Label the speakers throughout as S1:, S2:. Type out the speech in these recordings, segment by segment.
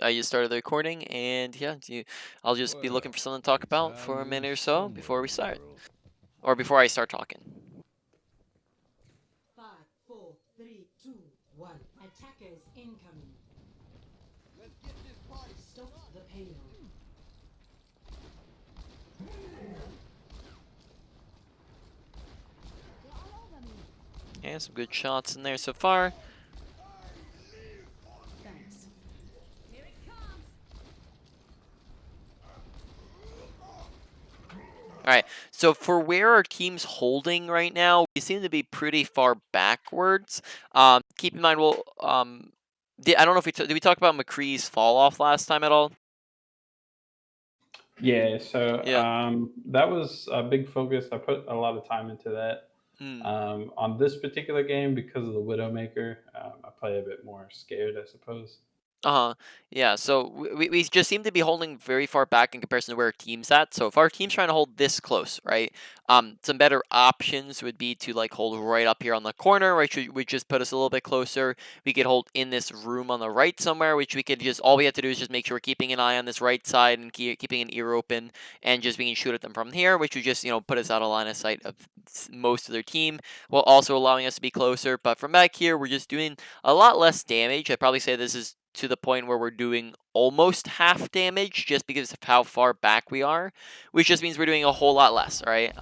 S1: I just started the recording, and yeah, I'll just be looking for something to talk about for a minute or so before we start, or before I start talking.
S2: 5, 4, 3, 2, 1. Attackers incoming.
S3: Let's get this party
S2: Stop the payload.
S1: Yeah, some good shots in there so far.
S2: Thanks.
S4: Here it comes.
S1: All right, so for where our team's holding right now, we seem to be pretty far backwards. Keep in mind, I don't know if did we talk about McCree's fall off last time at all?
S5: Yeah, so
S1: Yeah.
S5: that was a big focus. I put a lot of time into that.
S1: Hmm.
S5: On this particular game, because of the Widowmaker, I play a bit more scared, I suppose.
S1: Uh-huh. Yeah, so we just seem to be holding very far back in comparison to where our team's at. So if our team's trying to hold this close, right? Some better options would be to like hold right up here on the corner, right? Which would just put us a little bit closer. We could hold in this room on the right somewhere, which we could just all we have to do is just make sure we're keeping an eye on this right side and keeping an ear open, and just we can shoot at them from here, which would just put us out of line of sight of most of their team, while also allowing us to be closer. But from back here, we're just doing a lot less damage. I'd probably say this is to the point where we're doing almost half damage just because of how far back we are, which just means we're doing a whole lot less, right?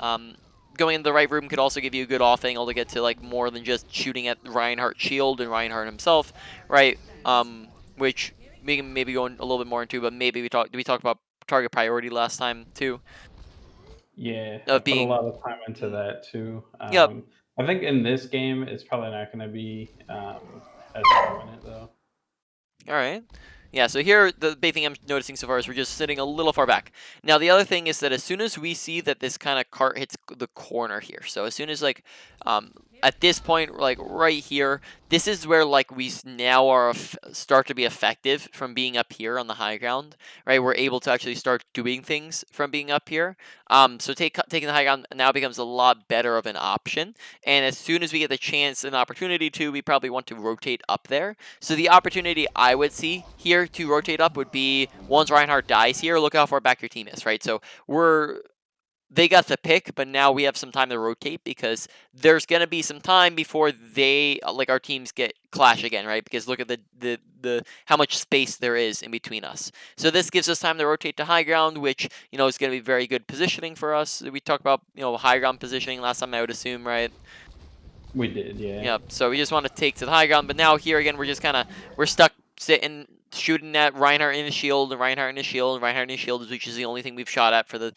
S1: Going in the right room could also give you a good off angle to get to like more than just shooting at Reinhardt's shield and Reinhardt himself, right? Which we can maybe go a little bit more into, but maybe we talk about target priority last time too?
S5: Yeah, I
S1: Of
S5: put a
S1: being,
S5: lot of time into that too.
S1: yep.
S5: I think in this game, it's probably not going to be as prominent though.
S1: All right. Yeah, so here, the big thing I'm noticing so far is we're just sitting a little far back. Now, the other thing is that as soon as we see that this kind of cart hits the corner here, so as soon as, like, at this point, like, right here, this is where, like, we now are start to be effective from being up here on the high ground, right? We're able to actually start doing things from being up here. So taking the high ground now becomes a lot better of an option. And as soon as we get the chance and opportunity to, we probably want to rotate up there. So the opportunity I would see here to rotate up would be once Reinhardt dies here, look how far back your team is, right? So they got the pick, but now we have some time to rotate because there's gonna be some time before they like our teams get clash again, right? Because look at the how much space there is in between us. So this gives us time to rotate to high ground, which is gonna be very good positioning for us. We talked about high ground positioning last time, I would assume, right?
S5: We did, yeah.
S1: Yeah, so we just want to take to the high ground, but now here again, we're stuck sitting, shooting at Reinhardt in his shield, and Reinhardt in his shield, and Reinhardt in his shield, which is the only thing we've shot at for the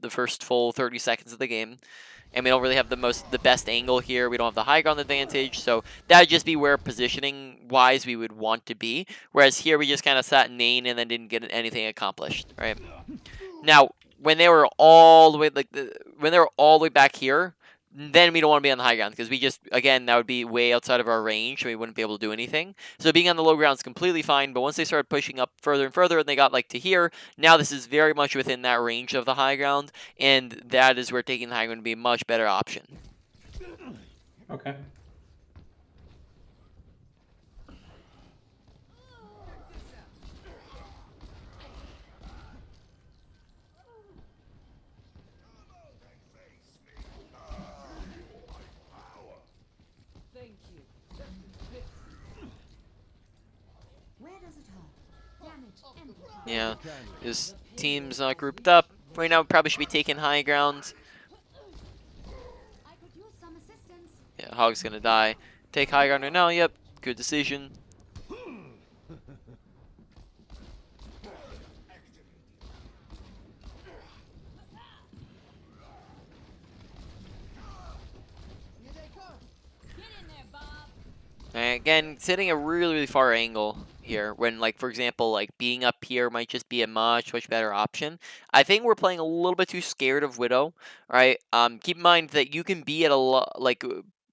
S1: first full 30 seconds of the game. And we don't really have the best angle here. We don't have the high ground advantage, so that'd just be where positioning-wise we would want to be. Whereas here we just kind of sat in main and then didn't get anything accomplished, right? Now, when they were all the way back here, then we don't want to be on the high ground because we just, again, that would be way outside of our range, so we wouldn't be able to do anything. So being on the low ground is completely fine, but once they started pushing up further and further and they got like to here, now this is very much within that range of the high ground, and that is where taking the high ground would be a much better option.
S5: Okay.
S4: Thank you.
S2: Where does it hurt? Damage amplified.
S1: Yeah, this team's not grouped up. Right now, we probably should be taking high ground.
S2: I could use some assistance.
S1: Yeah, Hog's gonna die. Take high ground right now, yep, good decision.
S4: Get in there, Bob.
S1: And again, setting a really, really far angle here when, like, for example, like being up here might just be a much better option. I think we're playing a little bit too scared of Widow, right? Keep in mind that you can be at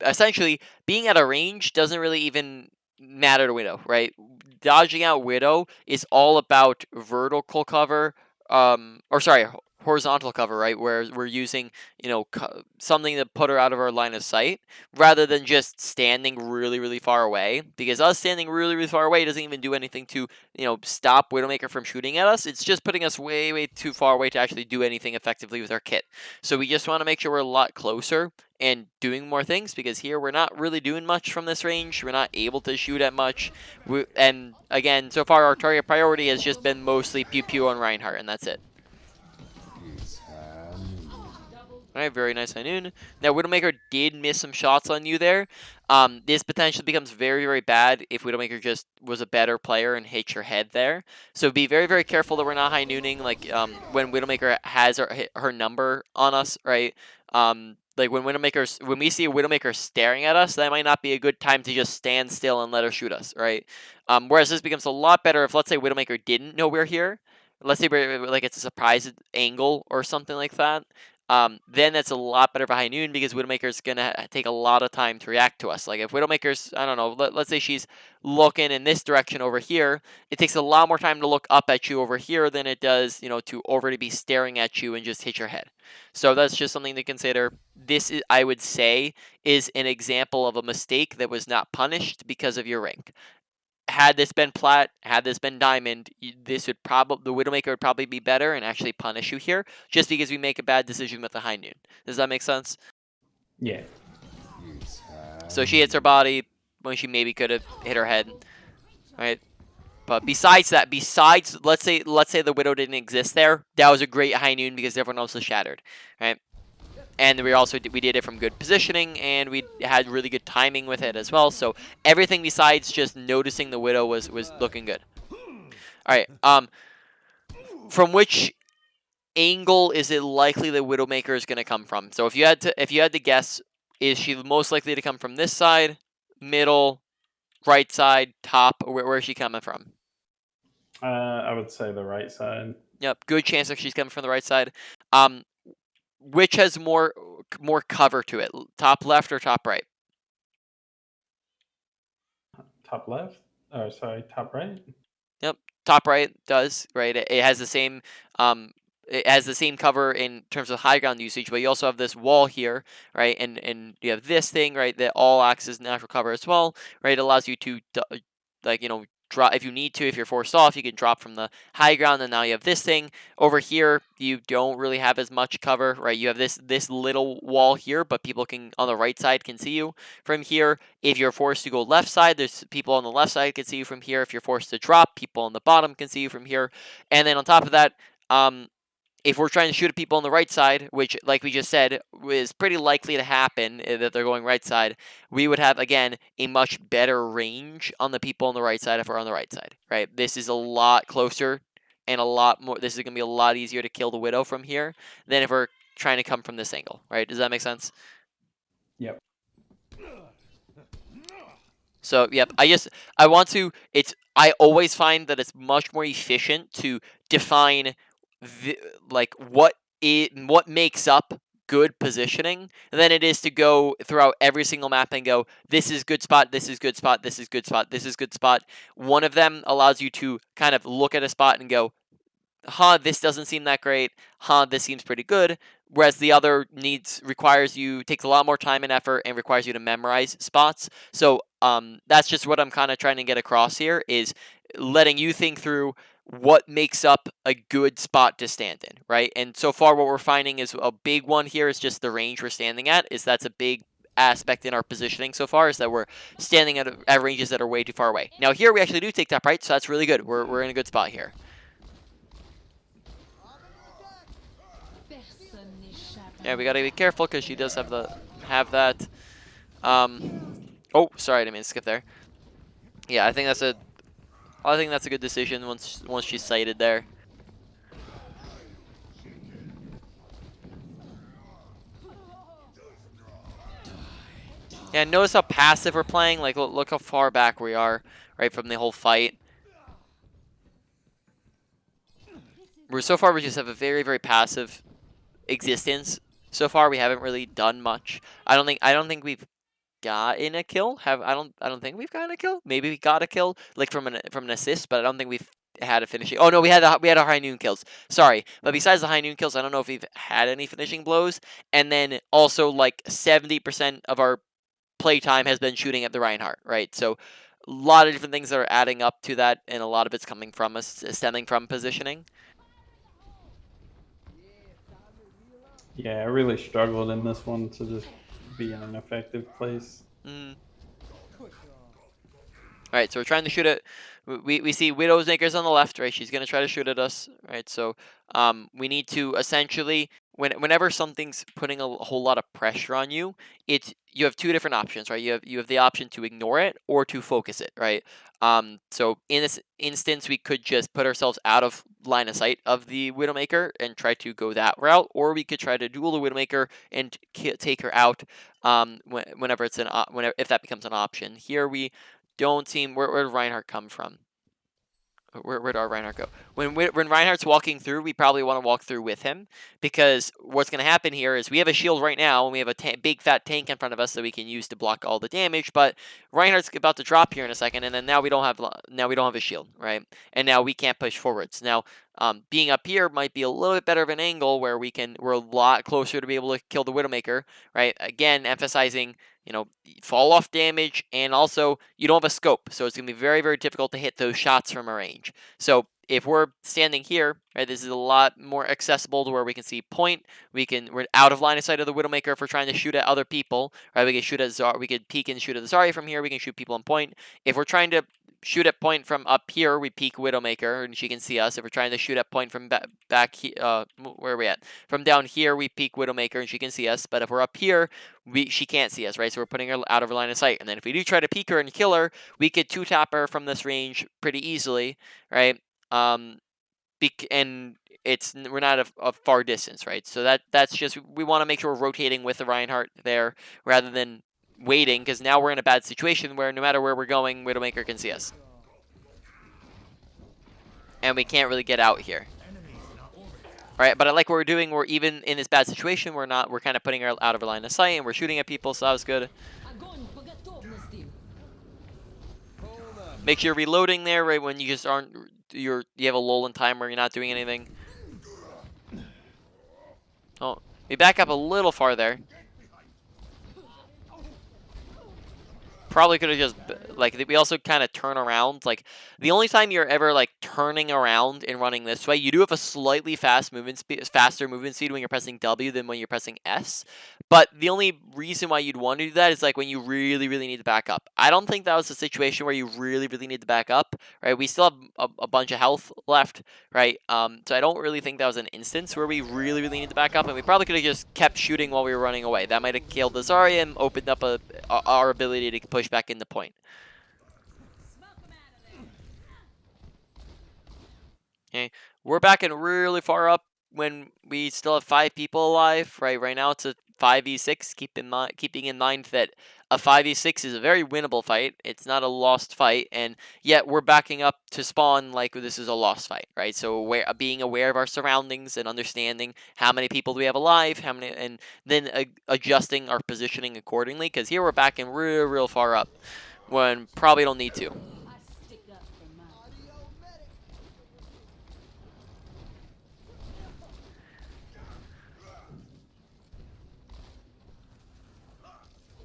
S1: essentially being at a range doesn't really even matter to Widow, right? Dodging out Widow is all about vertical cover, or sorry, horizontal cover, right, where we're using, you know, something to put her out of our line of sight, rather than just standing really, really far away. Because us standing really, really far away doesn't even do anything to, you know, stop Widowmaker from shooting at us. It's just putting us way, way too far away to actually do anything effectively with our kit. So we just want to make sure we're a lot closer and doing more things, because here we're not really doing much from this range. We're not able to shoot at much. And again, so far our target priority has just been mostly Pew Pew on Reinhardt, and that's it. Alright, very nice, Hanoon. Now, Widowmaker did miss some shots on you there. This potentially becomes very, very bad if Widowmaker just was a better player and hit your head there. So be very, very careful that we're not high nooning, like, when Widowmaker has her number on us, right? Like when we see a Widowmaker staring at us, that might not be a good time to just stand still and let her shoot us, right? Whereas this becomes a lot better if, let's say, Widowmaker didn't know we're here. Let's say like it's a surprise angle or something like that. Then that's a lot better for High Noon, because Widowmaker's gonna take a lot of time to react to us. Like if Widowmaker's, I don't know, let's say she's looking in this direction over here, it takes a lot more time to look up at you over here than it does, you know, to over be staring at you and just hit your head. So that's just something to consider. This is, I would say, is an example of a mistake that was not punished because of your rank. Had this been plat, had this been diamond, this would probably, the Widowmaker would probably be better and actually punish you here, just because we make a bad decision with the high noon. Does that make sense?
S5: Yeah.
S1: So she hits her body when she maybe could have hit her head, right? But besides that, let's say the Widow didn't exist there, that was a great high noon because everyone else was shattered, right? And we did it from good positioning, and we had really good timing with it as well. So everything besides just noticing the Widow was looking good. All right. From which angle is it likely the Widowmaker is going to come from? So if you had to guess, is she most likely to come from this side, middle, right side, top? Where is she coming from?
S5: I would say the right side.
S1: Yep, good chance that she's coming from the right side. Which has more cover to it, top left or top right?
S5: Top left? Oh, sorry, top right?
S1: Yep, top right does, right? It has the same cover in terms of high ground usage, but you also have this wall here, right? And you have this thing, right, that all acts as natural cover as well, right? It allows you to, like, you know, drop if you need to. If you're forced off, you can drop from the high ground, and now you have this thing over here. You don't really have as much cover, right? You have this little wall here, but people can on the right side can see you from here. If you're forced to go left side, there's people on the left side can see you from here. If you're forced to drop, people on the bottom can see you from here. And then on top of that, if we're trying to shoot at people on the right side, which, like we just said, is pretty likely to happen, that they're going right side, we would have, again, a much better range on the people on the right side if we're on the right side, right? This is a lot closer and a lot more, this is going to be a lot easier to kill the Widow from here than if we're trying to come from this angle, right? Does that make sense?
S5: Yep.
S1: So, yep, I always find that it's much more efficient to define what makes up good positioning than it is to go throughout every single map and go, this is good spot, this is good spot, this is good spot, this is good spot. One of them allows you to kind of look at a spot and go, this doesn't seem that great, this seems pretty good. Whereas the other takes a lot more time and effort and requires you to memorize spots. So that's just what I'm kind of trying to get across here, is letting you think through what makes up a good spot to stand in, right? And so far what we're finding is a big one here is just the range we're standing at. That's a big aspect in our positioning so far, is that we're standing at ranges that are way too far away. Now here we actually do take top right, so that's really good. We're in a good spot here. Yeah, we gotta be careful because she does have that. Oh, sorry, I didn't mean to skip there. Yeah, I think that's a good decision once she's sighted there. Yeah, notice how passive we're playing. Like, look how far back we are, right, from the whole fight. We just have a very, very passive existence. So far, we haven't really done much. I don't think we've gotten a kill. I don't think we've gotten a kill. Maybe we got a kill, like from an assist, but I don't think we've had a finishing. Oh no, we had our high noon kills. Sorry, but besides the high noon kills, I don't know if we've had any finishing blows. And then also like 70% of our playtime has been shooting at the Reinhardt, right? So a lot of different things that are adding up to that, and a lot of it's coming from us, stemming from positioning.
S5: Yeah, I really struggled in this one to just be in an effective place.
S1: Mm. All right, so we're trying to shoot at. We see Widowmaker's on the left, right? She's gonna try to shoot at us, right? So we need to essentially whenever something's putting a whole lot of pressure on you, you have two different options, right? You have the option to ignore it or to focus it, right? So in this instance, we could just put ourselves out of line of sight of the Widowmaker and try to go that route, or we could try to duel the Widowmaker and take her out. Whenever it's whenever if that becomes an option. Here we don't seem. Where did Reinhardt come from? Where did our Reinhardt go? When Reinhardt's walking through, we probably want to walk through with him, because what's going to happen here is we have a shield right now and we have a big fat tank in front of us that we can use to block all the damage. But Reinhardt's about to drop here in a second, and then now we don't have a shield, right? And now we can't push forwards. Now, being up here might be a little bit better of an angle where we're a lot closer to be able to kill the Widowmaker, right? Again, emphasizing fall off damage, and also you don't have a scope, so it's going to be very, very difficult to hit those shots from a range. So if we're standing here, right, this is a lot more accessible to where we can see point. We're out of line of sight of the Widowmaker if we're trying to shoot at other people, right? We can shoot at we could peek and shoot at the Zarya from here. We can shoot people on point. If we're trying to shoot at point from up here, we peek Widowmaker and she can see us. If we're trying to shoot at point from back where are we at? From down here, we peek Widowmaker and she can see us. But if we're up here, she can't see us, right? So we're putting her out of her line of sight. And then if we do try to peek her and kill her, we could two-tap her from this range pretty easily, right? And we're not a far distance, right? So that's just, we want to make sure we're rotating with the Reinhardt there rather than waiting, because now we're in a bad situation where no matter where we're going, Widowmaker can see us. And we can't really get out here. Right, but I like what we're doing. We're even in this bad situation. We're kind of putting her out of her line of sight, and we're shooting at people, so that was good. Make sure you're reloading there, right, when you just aren't, you have a lull in time where you're not doing anything. Oh, we back up a little farther. Probably could have just, like, we also kind of turn around. Like, the only time you're ever like turning around and running this way, you do have a slightly faster movement speed when you're pressing W than when you're pressing S. But the only reason why you'd want to do that is like when you really, really need to back up. I don't think that was a situation where you really, really need to back up, right? We still have a bunch of health left, right? So I don't really think that was an instance where we really, really need to back up, and we probably could have just kept shooting while we were running away. That might have killed the Zarya and opened up our ability to push back into point. Okay, we're backing really far up when we still have 5 people alive. Right now it's a 5v6. Keeping in mind that a 5v6 is a very winnable fight. It's not a lost fight, and yet we're backing up to spawn like this is a lost fight, right? So being aware of our surroundings and understanding how many people do we have alive, and then adjusting our positioning accordingly. Because here we're backing real far up when probably don't need to.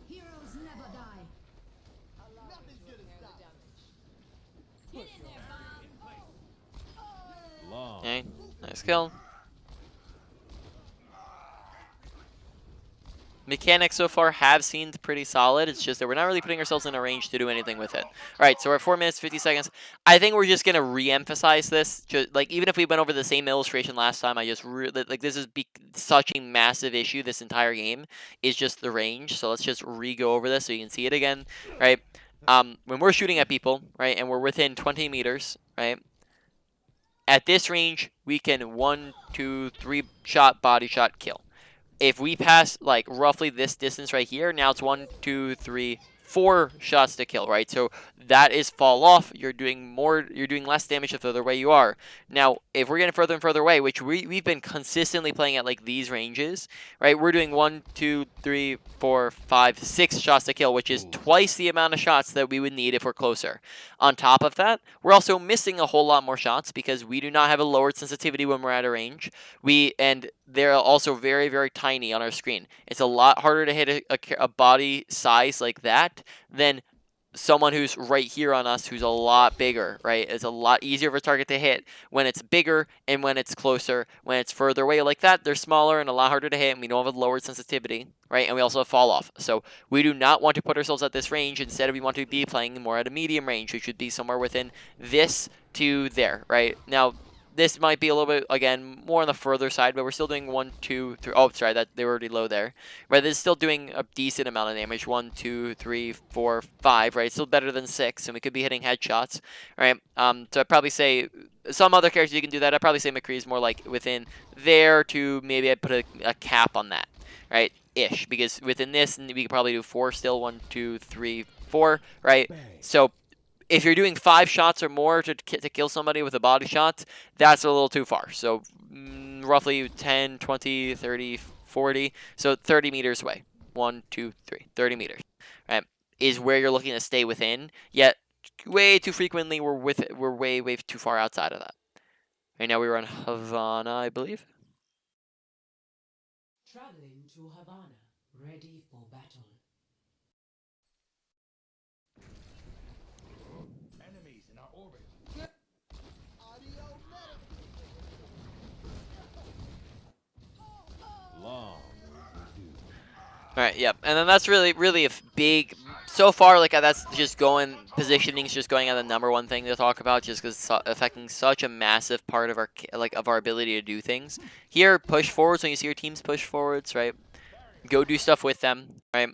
S2: Heroes never die.
S3: Nothing's gonna stop.
S1: Okay, nice kill. Mechanics so far have seemed pretty solid. It's just that we're not really putting ourselves in a range to do anything with it. All right, so we're at 4 minutes, 50 seconds. I think we're just going to re-emphasize this. Just, like, even if we went over the same illustration last time, I just really, like, this is such a massive issue this entire game, is just the range. So let's just re-go over this so you can see it again, right? When we're shooting at people, right, and we're within 20 meters, right? At this range, we can 1, 2, 3 shot, body shot, kill. If we pass like roughly this distance right here, now it's 1, 2, 3, 4 shots to kill, right? So that is fall off. You're doing less damage the further away you are. Now, if we're getting further and further away, which we've been consistently playing at like these ranges, right? We're doing 1, 2, 3, 4, 5, 6 shots to kill, which is twice the amount of shots that we would need if we're closer. On top of that, we're also missing a whole lot more shots because we do not have a lowered sensitivity when we're at a range. And they're also very, very tiny on our screen. It's a lot harder to hit a body size like that than someone who's right here on us who's a lot bigger, right? It's a lot easier of a target to hit when it's bigger and when it's closer. When it's further away like that, they're smaller and a lot harder to hit, and we don't have a lowered sensitivity, right? And we also have fall off. So we do not want to put ourselves at this range. Instead, we want to be playing more at a medium range, which should be somewhere within this to there, right? Now, this might be a little bit, again, more on the further side, but we're still doing 1, 2, 3. Oh, sorry, that they were already low there. But it's still doing a decent amount of damage. 1, 2, 3, 4, 5, right? It's still better than 6, and we could be hitting headshots, right? So I'd probably say some other characters you can do that. I'd probably say McCree is more like within there to maybe I'd put a cap on that, right? Ish, because within this, we could probably do 4 still. 1, 2, 3, 4, right? So if you're doing 5 shots or more to kill somebody with a body shot, that's a little too far. So roughly 10, 20, 30, 40. So 30 meters away. 1, 2, 3. 30 meters, right? Is where you're looking to stay within. Yet way too frequently we're way too far outside of that. Right now we're on Havana, I believe.
S2: Traveling to Havana, ready for battle.
S3: Enemies in our orbit. Audio long.
S1: All right, yep. And then that's really a big. So far, like that's just going. Positioning is just going on the number one thing to talk about, just because it's affecting such a massive part of our of our ability to do things. Here, push forwards when you see your teams push forwards, right? Go do stuff with them, right?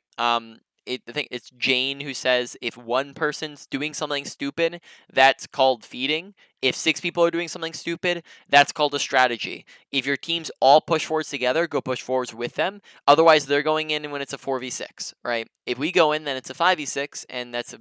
S1: I think it's Jane who says if one person's doing something stupid, that's called feeding. If 6 people are doing something stupid, that's called a strategy. If your teams all push forwards together, go push forwards with them. Otherwise, they're going in when it's a 4v6, right? If we go in, then it's a 5v6, and that's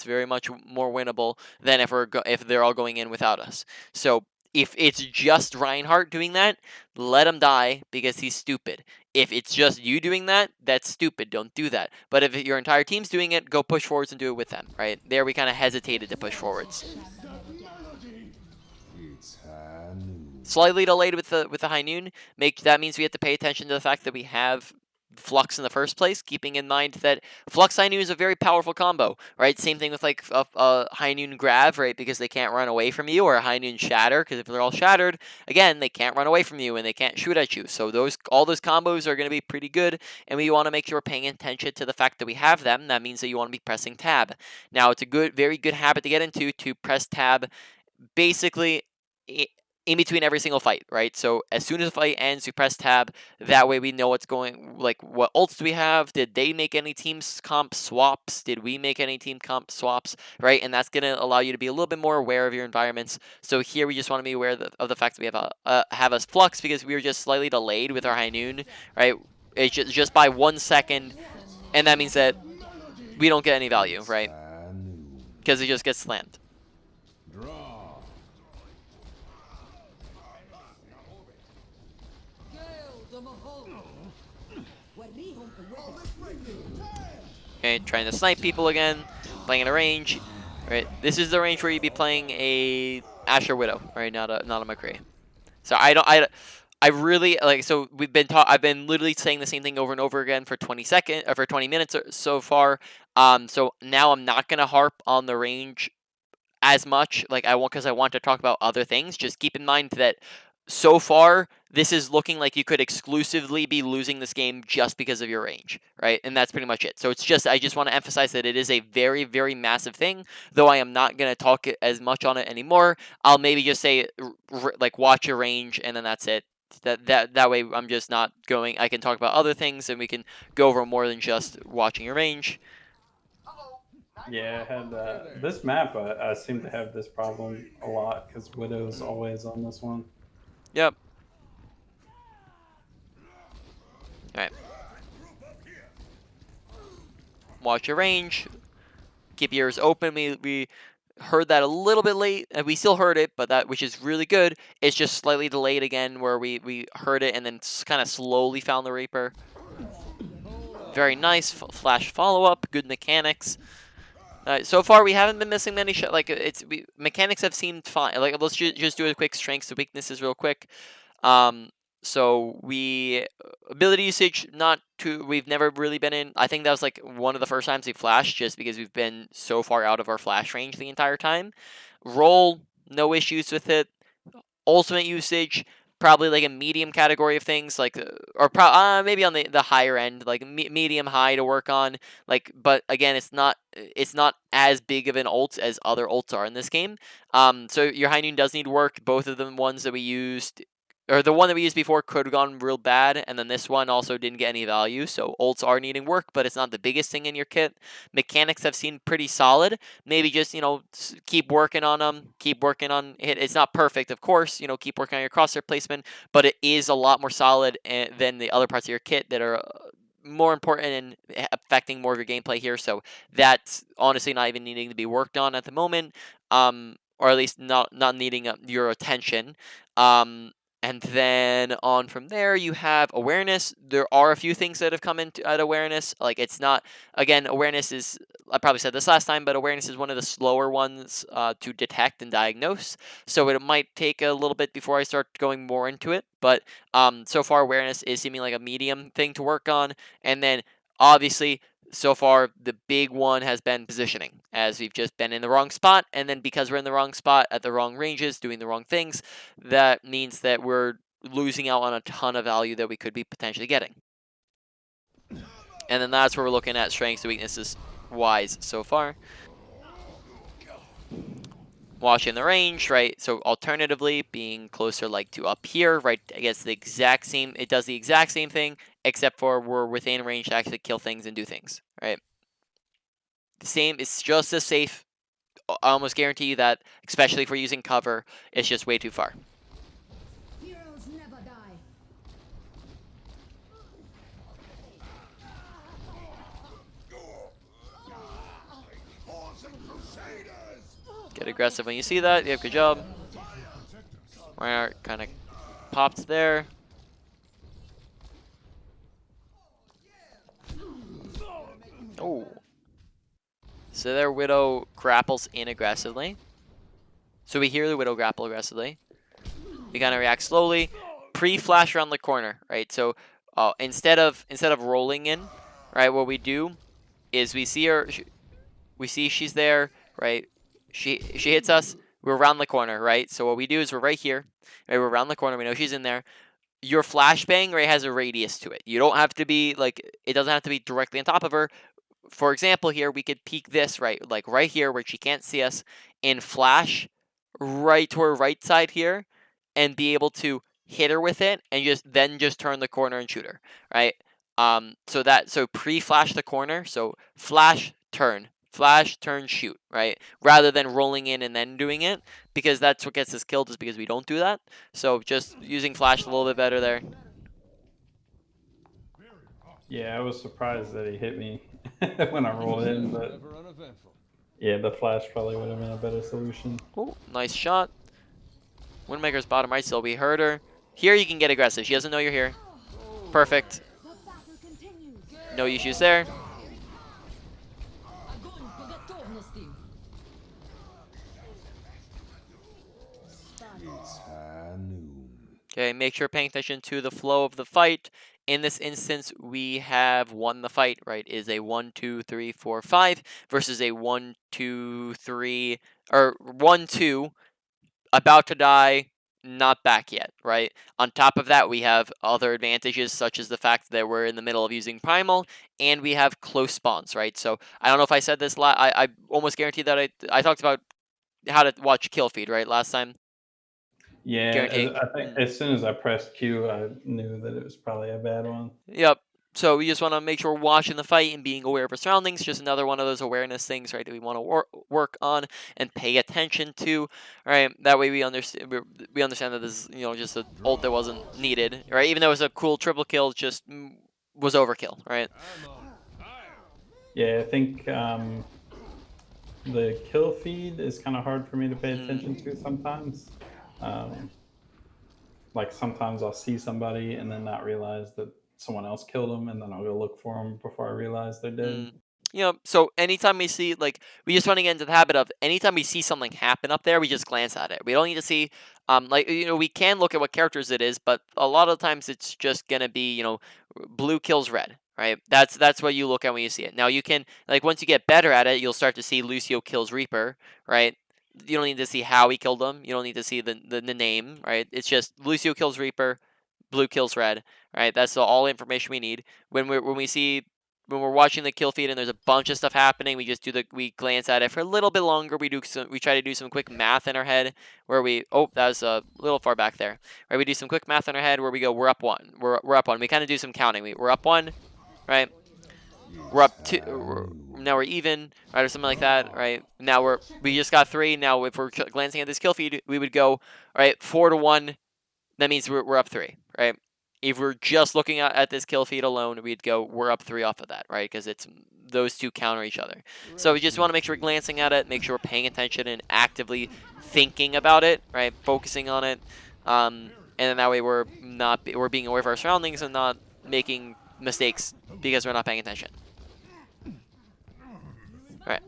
S1: very much more winnable than if they're all going in without us. So if it's just Reinhardt doing that, let him die because he's stupid. If it's just you doing that, that's stupid. Don't do that. But if your entire team's doing it, go push forwards and do it with them, right? There we kind of hesitated to push forwards. Slightly delayed with the high noon. That means we have to pay attention to the fact that we have Flux in the first place, keeping in mind that Flux High Noon is a very powerful combo, right? Same thing with like a High Noon Grav, right? Because they can't run away from you, or a High Noon Shatter, because if they're all shattered, again, they can't run away from you and they can't shoot at you. So all those combos are going to be pretty good, and we want to make sure we're paying attention to the fact that we have them. That means that you want to be pressing tab. Now, it's a very good habit to get into to press tab basically in between every single fight, right? So as soon as the fight ends, you press tab. That way we know what's going, like what ults do we have? Did they make any team comp swaps? Did we make any team comp swaps, right? And that's going to allow you to be a little bit more aware of your environments. So here we just want to be aware of the fact that we have a Flux because we were just slightly delayed with our High Noon, right? It's just by 1 second, and that means that we don't get any value, right? Because it just gets slammed. Okay, trying to snipe people again, playing in a range. Right, this is the range where you'd be playing a Asher Widow, right? Not a McCree. So I really like. So I've been literally saying the same thing over and over again for 20 minutes so far. So now I'm not gonna harp on the range as much, like because I want to talk about other things. Just keep in mind that so far this is looking like you could exclusively be losing this game just because of your range, right? And that's pretty much it. So I just want to emphasize that it is a very, very massive thing, though I am not going to talk as much on it anymore. I'll maybe just say like watch your range, and then that's it. That way I'm just not going. I can talk about other things, and we can go over more than just watching your range.
S5: Yeah, I had this map. I seem to have this problem a lot because Widow's always on this one.
S1: Yep. All right. Watch your range. keep your ears open. We heard that a little bit late, and we still heard it, but which is really good. It's just slightly delayed again, where we heard it and then kind of slowly found the Reaper. Very nice flash follow up, good mechanics. So far we haven't been missing many shots. Like mechanics have seemed fine. Like let's just do a quick strengths to weaknesses real quick. So ability usage, not too. We've never really been in. I think that was like one of the first times we flashed, just because we've been so far out of our flash range the entire time. Roll, no issues with it. Ultimate usage, probably like a medium category of things, like or maybe on the higher end, like medium high to work on. Like, but again, it's not as big of an ult as other ults are in this game. So your high noon does need work. Both of the ones that we used, or the one that we used before, could have gone real bad, and then this one also didn't get any value. So ults are needing work, but it's not the biggest thing in your kit. Mechanics have seemed pretty solid. Maybe just keep working on them. Keep working on it. It's not perfect, of course. Keep working on your crosshair placement, but it is a lot more solid than the other parts of your kit that are more important and affecting more of your gameplay here. So that's honestly not even needing to be worked on at the moment, or at least not needing your attention. And then on from there, you have awareness. There are a few things that have come into at awareness. Like, it's not, again, awareness is, I probably said this last time, but awareness is one of the slower ones to detect and diagnose. So it might take a little bit before I start going more into it. But so far, awareness is seeming like a medium thing to work on. And then obviously, so far, the big one has been positioning, as we've just been in the wrong spot, and then because we're in the wrong spot at the wrong ranges, doing the wrong things, that means that we're losing out on a ton of value that we could be potentially getting. And then that's where we're looking at strengths to weaknesses wise so far. Watching the range, right? So alternatively, being closer like to up here, right? I guess the exact same, it does the exact same thing, except for we're within range to actually kill things and do things, right? The same, it's just as safe. I almost guarantee you that, especially if we're using cover, it's just way too far.
S4: Heroes never die.
S1: Get aggressive when you see that. Yeah, good job. We're kind of popped there. Oh. So their Widow grapples in aggressively. So we hear the Widow grapple aggressively. We kind of react slowly. Pre-flash around the corner, right? So instead of rolling in, right, what we do is we see her, we see she's there, right? She hits us. We're around the corner, right? So what we do is we're right here, right? We're around the corner. We know she's in there. Your flashbang, right, has a radius to it. You don't have to be like, it doesn't have to be directly on top of her. For example, here we could peek this, right, like right here where she can't see us, and flash right to her right side here, and be able to hit her with it, and just turn the corner and shoot her, right? So pre-flash the corner, so flash, turn, shoot, right? Rather than rolling in and then doing it, because that's what gets us killed, is because we don't do that. So just using flash a little bit better there.
S5: Yeah, I was surprised that he hit me when I rolled in, but yeah, the flash probably would have been a better solution.
S1: Oh, nice shot. Windmaker's bottom right still. We heard her. Here you can get aggressive. She doesn't know you're here. Perfect.
S4: The battle continues.
S1: No issues there.
S4: Огонь по готовности.
S1: Okay, make sure paying attention to the flow of the fight. In this instance, we have won the fight, right? Is a 1, 2, 3, 4, 5 versus a 1, 2, 3, or 1, 2, about to die, not back yet, right? On top of that, we have other advantages, such as the fact that we're in the middle of using Primal, and we have close spawns, right? So I don't know if I said this, I almost guarantee that I talked about how to watch kill feed, right, last time?
S5: Yeah,
S1: Guaranteeing.
S5: I think as soon as I pressed Q, I knew that it was probably a bad one.
S1: Yep. So we just want to make sure we're watching the fight and being aware of our surroundings. Just another one of those awareness things, right, that we want to work on and pay attention to, right? That way we understand that this is, just an ult that wasn't needed, right? Even though it was a cool triple kill, just was overkill, right?
S5: Yeah, I think the kill feed is kind of hard for me to pay attention
S1: Mm,
S5: to sometimes. Um, like sometimes I'll see somebody and then not realize that someone else killed them, and then I'll go look for them before I realize they're dead.
S1: mm. You know, so anytime we see, like, we just want to get into the habit of anytime we see something happen up there, we just glance at it. We don't need to see, like, you know, we can look at what characters it is, but a lot of times it's just gonna be, you know, blue kills red, right? That's what you look at when you see it. Now you can, like, once you get better at it, you'll start to see Lucio kills Reaper, right? You don't need to see how he killed him. You don't need to see the name, right? It's just Lucio kills Reaper, blue kills red, right? That's all information we need. When we're watching the kill feed and there's a bunch of stuff happening, we glance at it for a little bit longer. We try to do some quick math in our head where that was a little far back there. Right, we do some quick math in our head where we go, we're up one. We're up one. We kind of do some counting. We're up one, right? We're up two. Now we're even, right, or something like that, right? Now we just got three. Now if we're glancing at this kill feed, we would go, all right, 4-1. That means we're up three, right? If we're just looking at this kill feed alone, we'd go, we're up three off of that, right? Because it's those two counter each other. So we just want to make sure we're glancing at it, make sure we're paying attention and actively thinking about it, right? Focusing on it, and then that way we're being aware of our surroundings and not making mistakes because we're not paying attention. All right.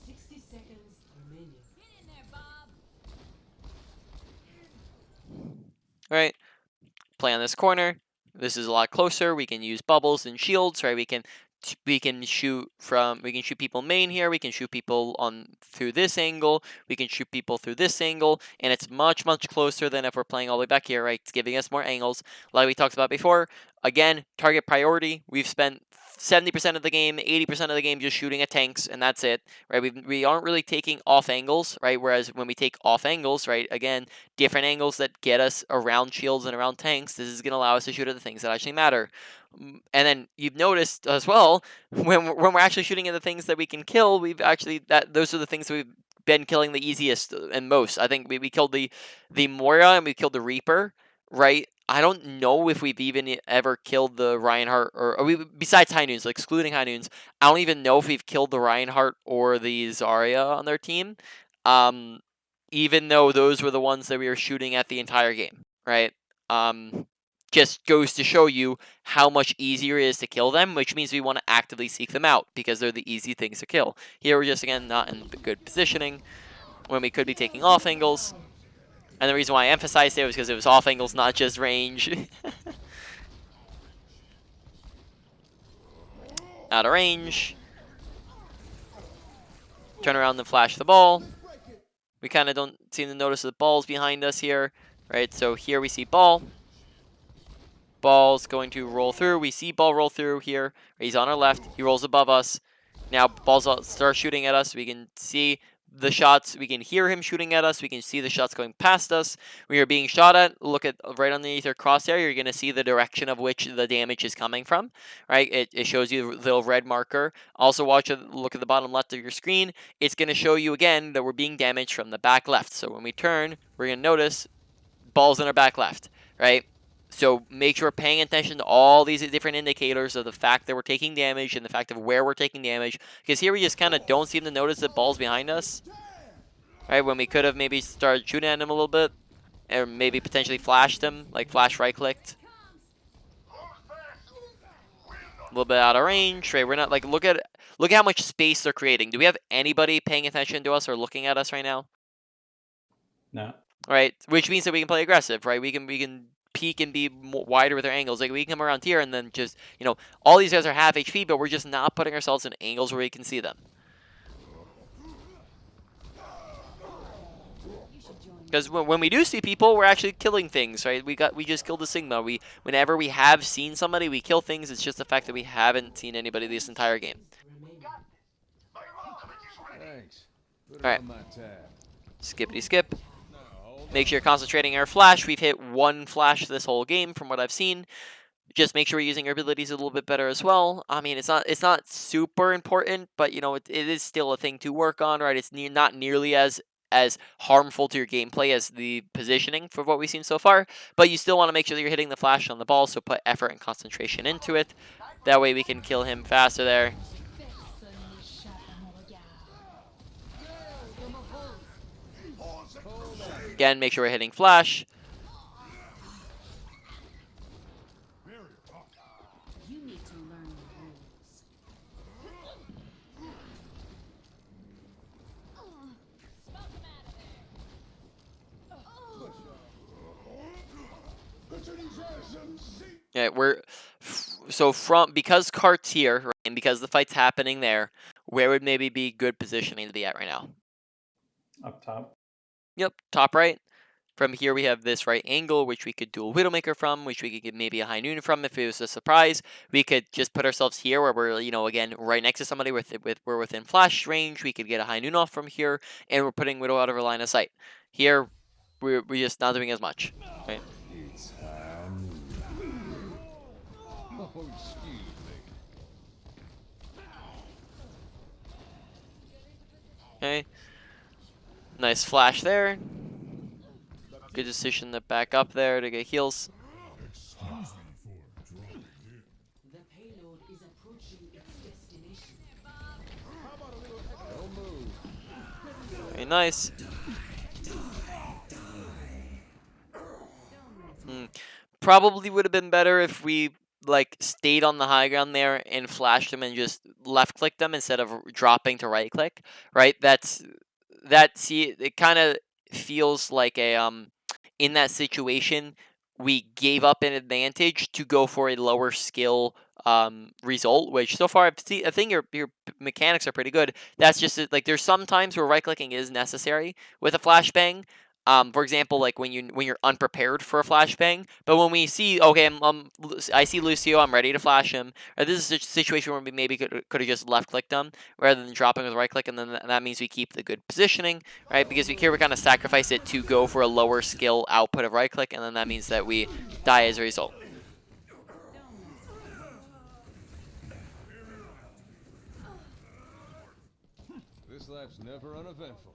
S2: 60 seconds remaining.
S1: All right. Play on this corner. This is a lot closer. We can use bubbles and shields, right? We can shoot people main here. We can shoot people on through this angle. We can shoot people through this angle, and it's much closer than if we're playing all the way back here, right? It's giving us more angles, like we talked about before. Again, target priority. We've spent 70% of the game, 80% of the game just shooting at tanks, and that's it, right? We aren't really taking off angles, right? Whereas when we take off angles, right, again, different angles that get us around shields and around tanks, this is going to allow us to shoot at the things that actually matter. And then you've noticed as well, when we're actually shooting at the things that we can kill, those are the things that we've been killing the easiest and most. I think we killed the Moira and we killed the Reaper, right? I don't know if we've even ever killed the Reinhardt besides High Noons, like excluding High Noons. I don't even know if we've killed the Reinhardt or the Zarya on their team. Um, Even though those were the ones that we were shooting at the entire game, right? Just goes to show you how much easier it is to kill them, which means we want to actively seek them out because they're the easy things to kill. Here we're just, again, not in good positioning when we could be taking off angles. And the reason why I emphasized it was because it was off angles, not just range. Out of range. Turn around and flash the ball. We kind of don't seem to notice the balls behind us here, right? So here we see ball. Ball's going to roll through. We see ball roll through here. He's on our left. He rolls above us. Now balls start shooting at us. We can see the shots. We can hear him shooting at us. We can see the shots going past us. We are being shot at. Look at right underneath your crosshair. You're going to see the direction of which the damage is coming from, right? It shows you the little red marker. Also look at the bottom left of your screen. It's going to show you again that we're being damaged from the back left. So when we turn, we're going to notice balls in our back left, right? So make sure we're paying attention to all these different indicators of the fact that we're taking damage and the fact of where we're taking damage. Because here we just kind of don't seem to notice the balls behind us, right? When we could have maybe started shooting at him a little bit, or maybe potentially flashed him, like flash right-clicked. A little bit out of range, right? We're not like look at how much space they're creating. Do we have anybody paying attention to us or looking at us right now?
S5: No.
S1: Right, which means that we can play aggressive, right? We can peek and be wider with our angles. Like we can come around here and then just, all these guys are half HP, but we're just not putting ourselves in angles where we can see them. Because when we do see people, we're actually killing things, right? We just killed a Sigma. Whenever we have seen somebody, we kill things. It's just the fact that we haven't seen anybody this entire game.
S3: Thanks. Put it
S1: All right.
S3: on my tab.
S1: Skippity skip.
S3: No, hold
S1: Make sure you're concentrating our flash. We've hit one flash this whole game from what I've seen. Just make sure we're using our abilities a little bit better as well. I mean, it's not super important, but it is still a thing to work on, right? It's not nearly as harmful to your gameplay as the positioning for what we've seen so far, but you still want to make sure that you're hitting the flash on the ball, so put effort and concentration into it. That way we can kill him faster there. Again, make sure we're hitting flash.
S4: You need to learn the rules.
S1: Yeah, so because Cart's here, right, and because the fight's happening there, where would maybe be good positioning to be at right now?
S5: Up top.
S1: Yep, top right. From here we have this right angle, which we could do a Widowmaker from, which we could get maybe a High Noon from if it was a surprise. We could just put ourselves here where we're, again, right next to somebody we're within flash range. We could get a High Noon off from here, and we're putting Widow out of our line of sight. Here, we're just not doing as much, right?
S3: It's Oh, excuse me.
S1: Okay. Nice flash there. Good decision to back up there to get heals.
S2: The payload is approaching its destination.
S3: Don't move.
S1: Very nice. Probably would have been better if we stayed on the high ground there and flashed them and just left clicked them instead of dropping to right click. Right? It kind of feels like in that situation we gave up an advantage to go for a lower skill result, which so far I think your mechanics are pretty good. That's just like there's some times where right clicking is necessary with a flashbang. For example, like when you're unprepared for a flashbang, but when we see, okay, I see Lucio, I'm ready to flash him. Or this is a situation where we maybe could have just left clicked him rather than dropping with right click, and then that means we keep the good positioning, right? Because here we kind of sacrifice it to go for a lower skill output of right click, and then that means that we die as a result.
S3: This life's never uneventful.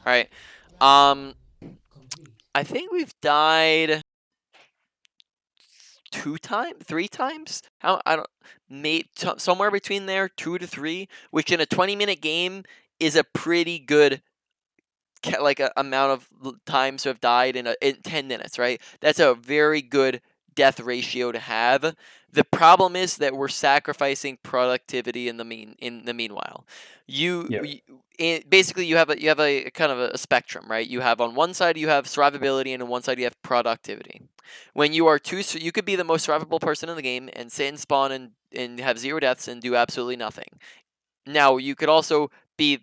S1: All right. I think we've died 3 times. I don't, somewhere between there, 2 to 3, which in a 20-minute game is a pretty good amount of times to have died in 10 minutes, right? That's a very good death ratio to have. The problem is that we're sacrificing productivity in the meanwhile. Basically you have a kind of a spectrum, right? You have on one side you have survivability, and on one side you have productivity. When you are you could be the most survivable person in the game and sit and spawn and have 0 deaths and do absolutely nothing. Now you could also be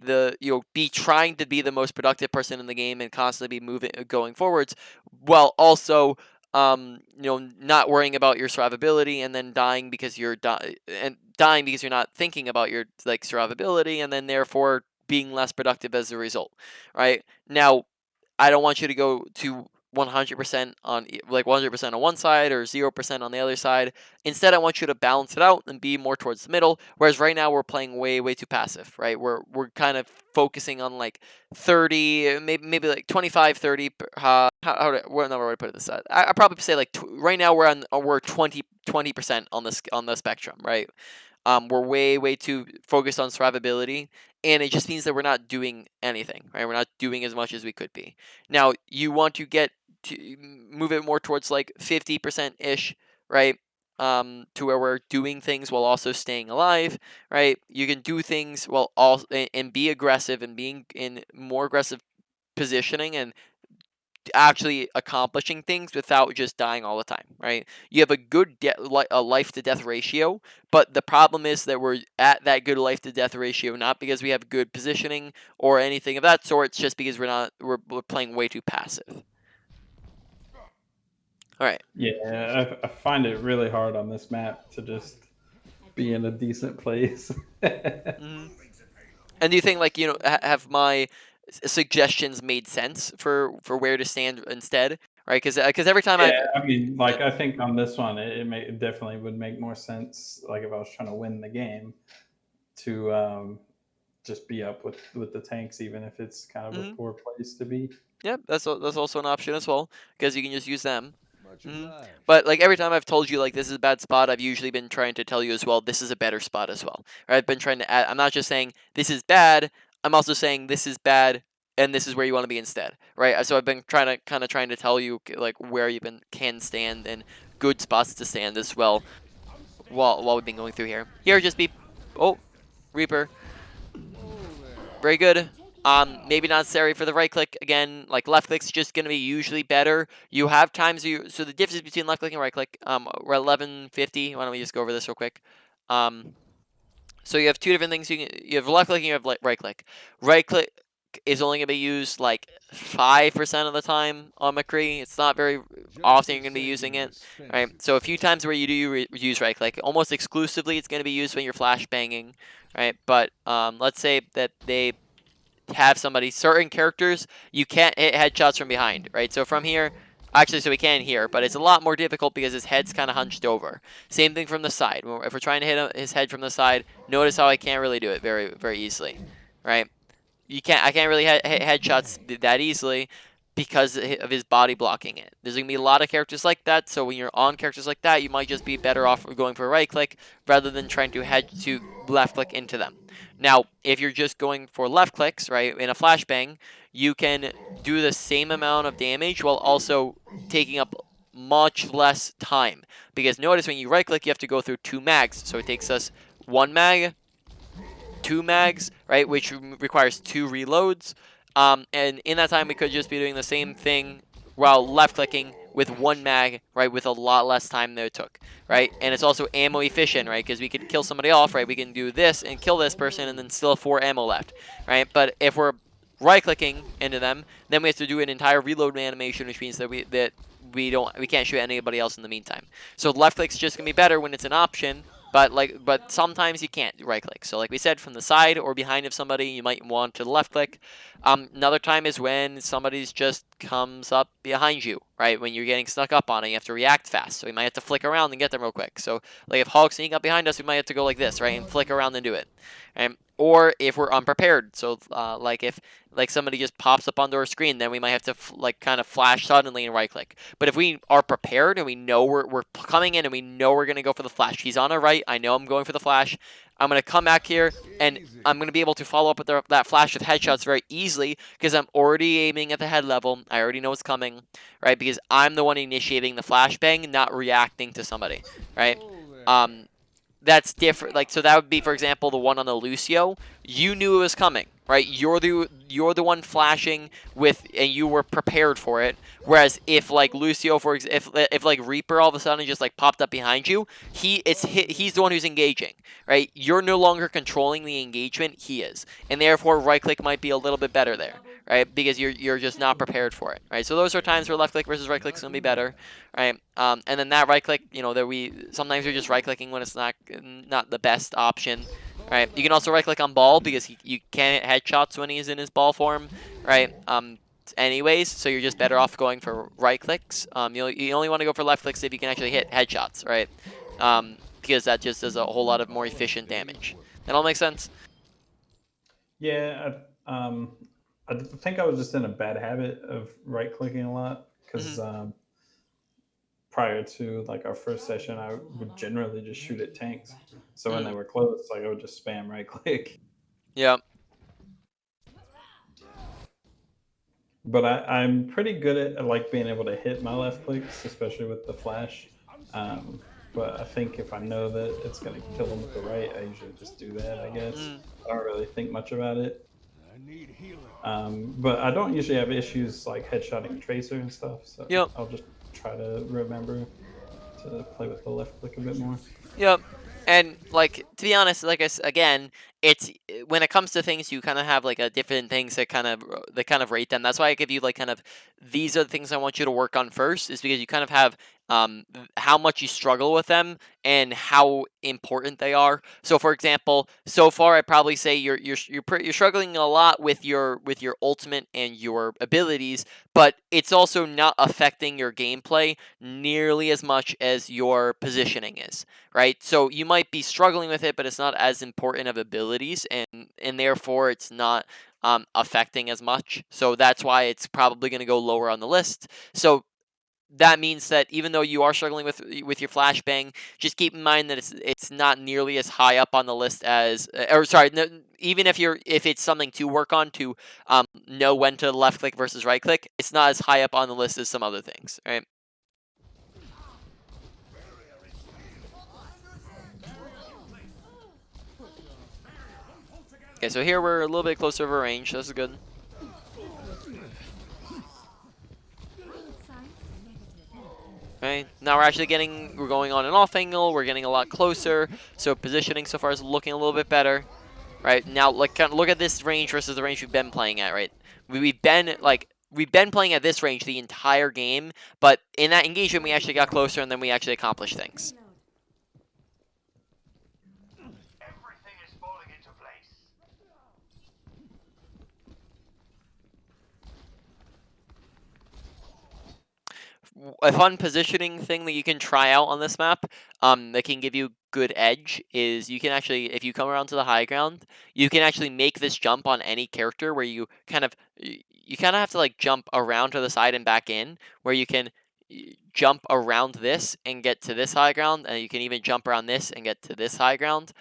S1: trying to be the most productive person in the game and constantly be going forwards, while also not worrying about your survivability and then dying because you're dying because you're not thinking about your survivability, and then therefore being less productive as a result. Right? Now, I don't want you to go to 100% on 100% on one side or 0% on the other side. Instead, I want you to balance it out and be more towards the middle. Whereas right now we're playing way too passive, right? We're kind of focusing on 30, maybe 25, 30. What number would I put this at? I probably say right now we're 20% on the spectrum, right? We're way too focused on survivability, and it just means that we're not doing anything, right? We're not doing as much as we could be. Now, you want to move it more towards 50% ish, right? To where we're doing things while also staying alive, right? You can do things while also and be aggressive and being in more aggressive positioning and actually accomplishing things without just dying all the time, right? You have a good life to death ratio, but the problem is that we're at that good life to death ratio not because we have good positioning or anything of that sort. It's just because we're playing way too passive. All right.
S5: Yeah, I find it really hard on this map to just be in a decent place.
S1: Mm-hmm. And do you think have my suggestions made sense for where to stand instead, right? Because every time
S5: Yeah, I mean, I think on this one, it definitely would make more sense. Like if I was trying to win the game, to just be up with the tanks, even if it's kind of a
S1: Mhm.
S5: poor place to be.
S1: Yeah, that's also an option as well, because you can just use them.
S3: My Much
S1: Mhm.
S3: obliged.
S1: But like every time I've told you like this is a bad spot, I've usually been trying to tell you as well this is a better spot as well. Right? I've been trying to add. I'm not just saying this is bad. I'm also saying this is bad and this is where you want to be instead. Right? So I've been trying to tell you like where you can stand and good spots to stand as well while we've been going through here. Here just be oh Reaper.
S3: Whoa there.
S1: Very good. Maybe not necessary for the right click. Again, like left click's just gonna be usually better. You have times so the difference between left click and right click. We're 1150. Why don't we just go over this real quick? Um, so you have two different things. You have left click and you have right click. Right click is only gonna be used like 5% of the time on McCree. It's not very often you're gonna be using it. Right. So a few times where you do use right click, almost exclusively it's gonna be used when you're flash banging. Right. But let's say that they have somebody, certain characters, you can't hit headshots from behind, right? So from here, actually, so we can here, but it's a lot more difficult because his head's kind of hunched over. Same thing from the side. If we're trying to hit his head from the side, notice how I can't really do it very, very easily, right? I can't really hit headshots that easily because of his body blocking it. There's gonna be a lot of characters like that, so when you're on characters like that, you might just be better off going for a right click rather than trying to left click into them. Now, if you're just going for left clicks, right, in a flashbang, you can do the same amount of damage while also taking up much less time. Because notice when you right click, you have to go through 2 mags, so it takes us 1 mag, 2 mags, right, which requires 2 reloads. And in that time, we could just be doing the same thing while left clicking with 1 mag, right, with a lot less time than it took, right? And it's also ammo efficient, right, because we could kill somebody off, right? We can do this and kill this person and then still have 4 ammo left, right? But if we're right clicking into them, then we have to do an entire reload animation, which means that we can't shoot anybody else in the meantime. So left click's just gonna be better when it's an option, but sometimes you can't right click. So like we said, from the side or behind of somebody, you might want to left click. Another time is when somebody's just comes up behind you, right? When you're getting snuck up on it, you have to react fast. So we might have to flick around and get them real quick. So like if Hulk's sneaking up behind us, we might have to go like this, right? And flick around and do it. Or if we're unprepared. So like if like somebody just pops up onto our screen, then we might have to like kind of flash suddenly and right click. But if we are prepared and we know we're coming in and we know we're going to go for the flash, he's on our right, I know I'm going for the flash, I'm going to come back here and I'm going to be able to follow up with that flash with headshots very easily because I'm already aiming at the head level. I already know what's coming, right? Because I'm the one initiating the flashbang, not reacting to somebody, right? That's different. Like, so that would be, for example, the one on the Lucio. You knew it was coming, right? You're the one flashing with, and you were prepared for it. Whereas if like Lucio, if like Reaper all of a sudden just like popped up behind you, he's the one who's engaging, right? You're no longer controlling the engagement. He is, and therefore right click might be a little bit better there, right? Because you're just not prepared for it, right? So those are times where left click versus right click is gonna be better, right? And then that right click, that sometimes you're just right clicking when it's not the best option, right? You can also right click on ball because you can't hit headshots when he's in his ball form, right? Anyways, so you're just better off going for right clicks. You only want to go for left clicks if you can actually hit headshots, right? Because that just does a whole lot of more efficient damage. That all makes sense?
S5: Yeah, I think I was just in a bad habit of right clicking a lot because prior to like our first session, I would generally just shoot at tanks. So when they were close, like I would just spam right click.
S1: Yeah.
S5: But I'm pretty good at like being able to hit my left clicks, especially with the flash. But I think if I know that it's gonna kill them with the right, I usually just do that. I guess I don't really think much about it.
S3: I need healing.
S5: But I don't usually have issues like headshotting Tracer and stuff, so
S1: Yep.
S5: I'll just try to remember to play with the left click a bit more.
S1: Yep. And like to be honest, like again, it's when it comes to things, you kind of have like a different things that kind of rate them. That's why I give you like kind of these are the things I want you to work on first, is because you kind of have how much you struggle with them and how important they are. So for example, so far I'd probably say you're struggling a lot with your ultimate and your abilities, but it's also not affecting your gameplay nearly as much as your positioning is, right? So you might be struggling with it, but it's not as important of abilities, and therefore it's not affecting as much. So that's why it's probably going to go lower on the list. So that means that even though you are struggling with your flashbang, just keep in mind that it's not nearly as high up on the list as, or sorry, no, even if it's something to work on to know when to left click versus right click, it's not as high up on the list as some other things, right? Okay, so here we're a little bit closer to range. So this is good. Right, now we're going on an off angle, we're getting a lot closer, so positioning so far is looking a little bit better. Right, now like kind of look at this range versus the range we've been playing at, right? We've been playing at this range the entire game, but in that engagement we actually got closer and then we actually accomplished things.
S3: Everything is falling into place.
S1: A fun positioning thing that you can try out on this map that can give you good edge is you can actually, if you come around to the high ground, you can actually make this jump on any character where you kind of have to like jump around to the side and back in, where you can jump around this and get to this high ground, and you can even jump around this and get to this high ground.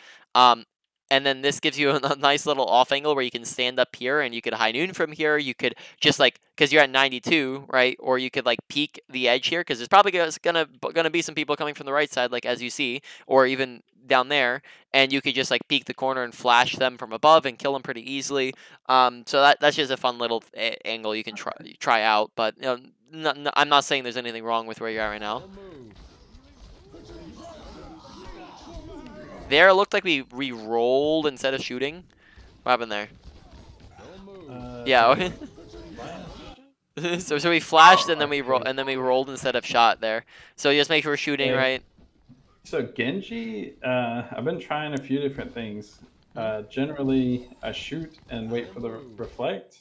S1: And then this gives you a nice little off angle where you can stand up here and you could high noon from here. You could just like, because you're at 92, right? Or you could like peek the edge here, because there's probably gonna be some people coming from the right side, like as you see, or even down there, and you could just like peek the corner and flash them from above and kill them pretty easily. So that's just a fun little angle you can try out. But I'm not saying there's anything wrong with where you are right now. There, it looked like we re-rolled instead of shooting. What happened there? Yeah. so we flashed and then we rolled instead of shot there. So just make sure we're shooting right.
S5: So Genji, I've been trying a few different things. Generally, I shoot and wait for the reflect,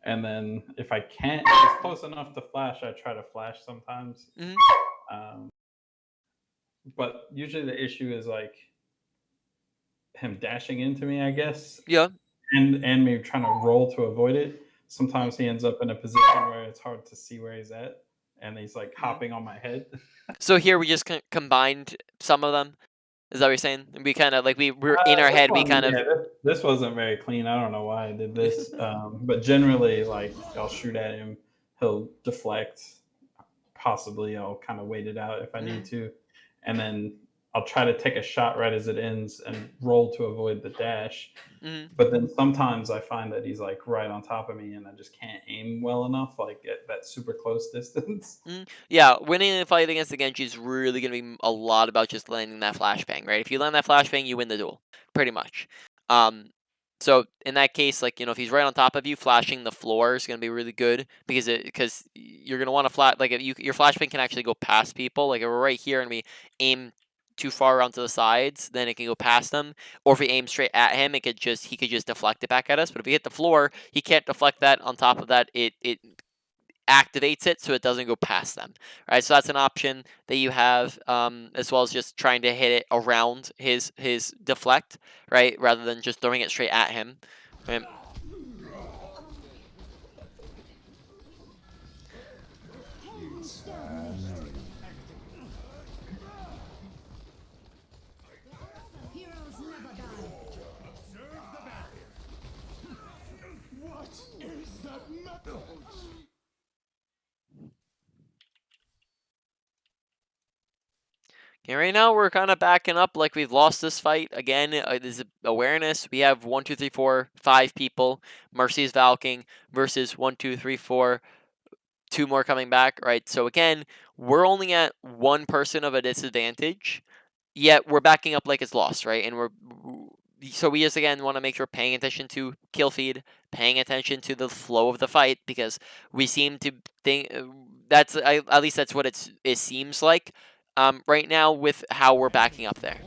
S5: and then if I can't, if it's close enough to flash, I try to flash sometimes. But usually the issue is like him dashing into me, I guess,
S1: Yeah.
S5: and me trying to roll to avoid it. Sometimes he ends up in a position where it's hard to see where he's at, and he's like hopping on my head.
S1: So here we just combined some of them. Is that what you're saying? We kind of like we're in our
S5: This
S1: head. We
S5: one,
S1: kind of.
S5: yeah, this wasn't very clean. I don't know why I did this, but generally, like I'll shoot at him, he'll deflect. Possibly, I'll kind of wait it out if I need to, and then I'll try to take a shot right as it ends and roll to avoid the dash. But then sometimes I find that he's like right on top of me, and I just can't aim well enough, like at that super close distance.
S1: Yeah, winning a fight against the Genji is really going to be a lot about just landing that flashbang, right? If you land that flashbang, you win the duel, pretty much. So in that case, like, if he's right on top of you, flashing the floor is going to be really good, because you're going to want to like if your flashbang can actually go past people. Like if we're right here and we aim too far around to the sides, then it can go past them. Or if we aim straight at him, he could just deflect it back at us. But if we hit the floor, he can't deflect that. On top of that, it activates it so it doesn't go past them, right? So that's an option that you have, as well as just trying to hit it around his deflect, right, rather than just throwing it straight at him, right?
S2: Heroes never die.
S3: What is that metal?
S1: Okay, right now we're kind of backing up like we've lost this fight again. There's awareness. We have 1, 2, 3, 4, 5 people. Mercy's Valking versus 1, 2, 3, 4. 2 more coming back, right? So again, we're only at 1 person of a disadvantage, yet we're backing up like it's lost, right? And so we just again want to make sure paying attention to kill feed, paying attention to the flow of the fight, because we seem to think at least that's what it seems like right now with how we're backing up there.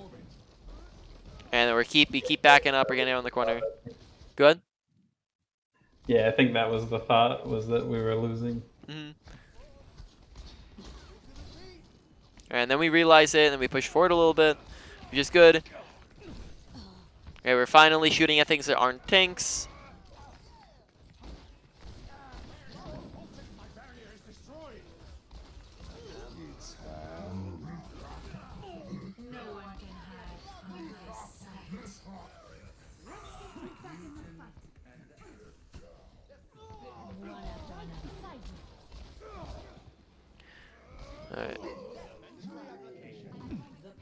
S1: And we keep backing up. We're getting around the corner. Good.
S5: Yeah, I think that was the thought, was that we were losing.
S1: And then we realize it, and then we push forward a little bit, which is good. Okay, we're finally shooting at things that aren't tanks. Alright.
S2: The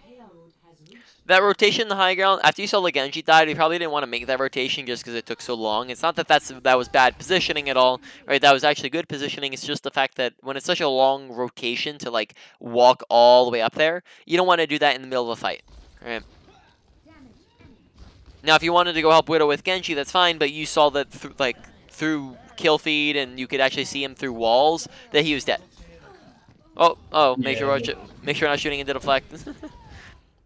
S2: payload has reached
S1: That rotation in the high ground, after you saw Genji died, we probably didn't want to make that rotation just because it took so long. It's not that that was bad positioning at all, right? That was actually good positioning. It's just the fact that when it's such a long rotation to like walk all the way up there, you don't want to do that in the middle of a fight, right? Now, if you wanted to go help Widow with Genji, that's fine, but you saw that through kill feed and you could actually see him through walls that he was dead. Oh, make sure
S5: Yeah,
S1: we're not shooting into the flag.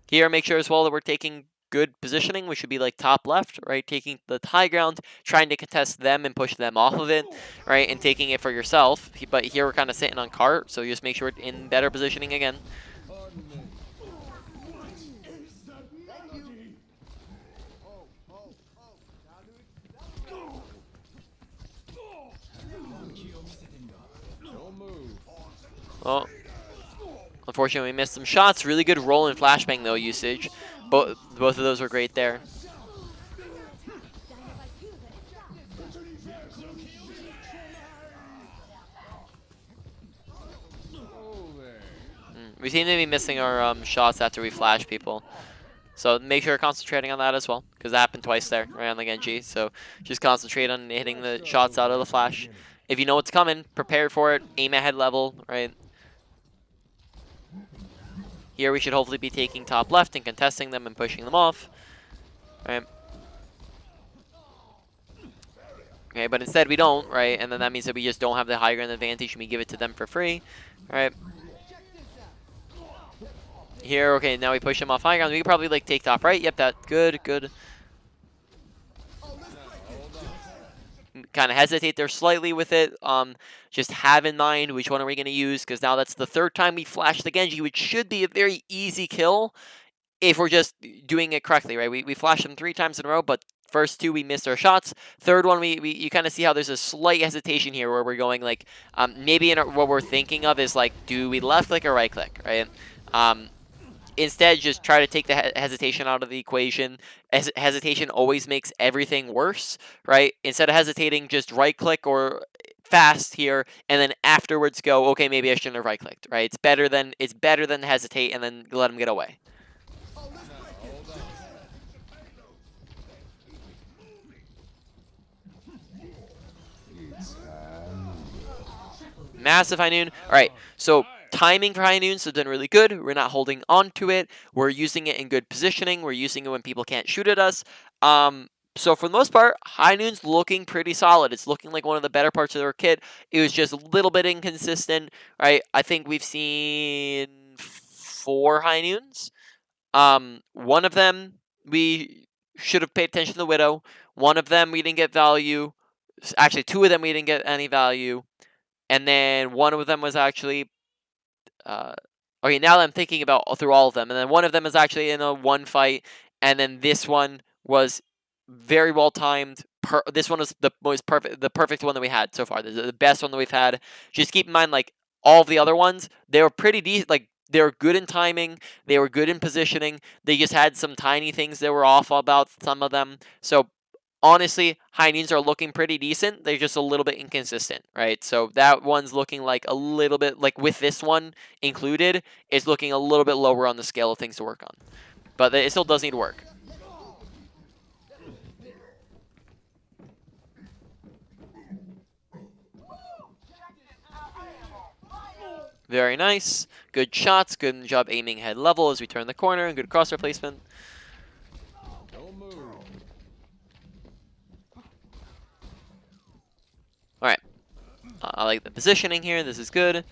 S1: Here, make sure as well that we're taking good positioning, which should be like top left, right? Taking the high ground, trying to contest them and push them off of it, right? And taking it for yourself. But here we're kind of sitting on cart, so you just make sure we're in better positioning again. Oh, unfortunately, we missed some shots. Really good roll and flashbang though usage. Both of those were great there. We seem to be missing our shots after we flash people. So make sure you're concentrating on that as well, because that happened twice there, right on the Genji. So just concentrate on hitting the shots out of the flash. If you know what's coming, prepare for it, aim at head level, right? Here we should hopefully be taking top left and contesting them and pushing them off, right? Okay, but instead we don't, right? And then that means that we just don't have the high ground advantage and we give it to them for free, right? Here, okay, now we push him off high ground. We could probably like take top right. Yep, that's good, good. Kind of hesitate there slightly with it. Just have in mind which one are we going to use, because now that's the third time we flash the Genji, which should be a very easy kill if we're just doing it correctly, right? We flashed them 3 times in a row, but first 2 we missed our shots. Third one, you kind of see how there's a slight hesitation here where we're going like, maybe what we're thinking of is like, do we left click or right click, right? Instead, just try to take the hesitation out of the equation. Hesitation always makes everything worse, right? Instead of hesitating, just right click or fast here, and then afterwards go, okay, maybe I shouldn't have right clicked, right? It's better than hesitate and then let them get away. Massive high noon. All right, so timing for high noons has been really good. We're not holding on to it. We're using it in good positioning. We're using it when people can't shoot at us. So for the most part, high noon's looking pretty solid. It's looking like one of the better parts of their kit. It was just a little bit inconsistent, right? I think we've seen 4 high noons. One of them we should have paid attention to the Widow. One of them we didn't get value. Actually, 2 of them we didn't get any value. And then one of them was actually, okay, now that I'm thinking about through all of them, and then one of them is actually in a 1 fight, and then this one was very well timed. This one was the perfect one that we had so far. The best one that we've had. Just keep in mind, like all of the other ones, they were pretty decent. Like they were good in timing, they were good in positioning. They just had some tiny things that were off about some of them. So honestly, high noons are looking pretty decent. They're just a little bit inconsistent, right? So that one's looking like a little bit, like with this one included, it's looking a little bit lower on the scale of things to work on. But it still does need work. Very nice. Good shots. Good job aiming head level as we turn the corner, and good crosshair placement. Alright. I like the positioning here. This is good.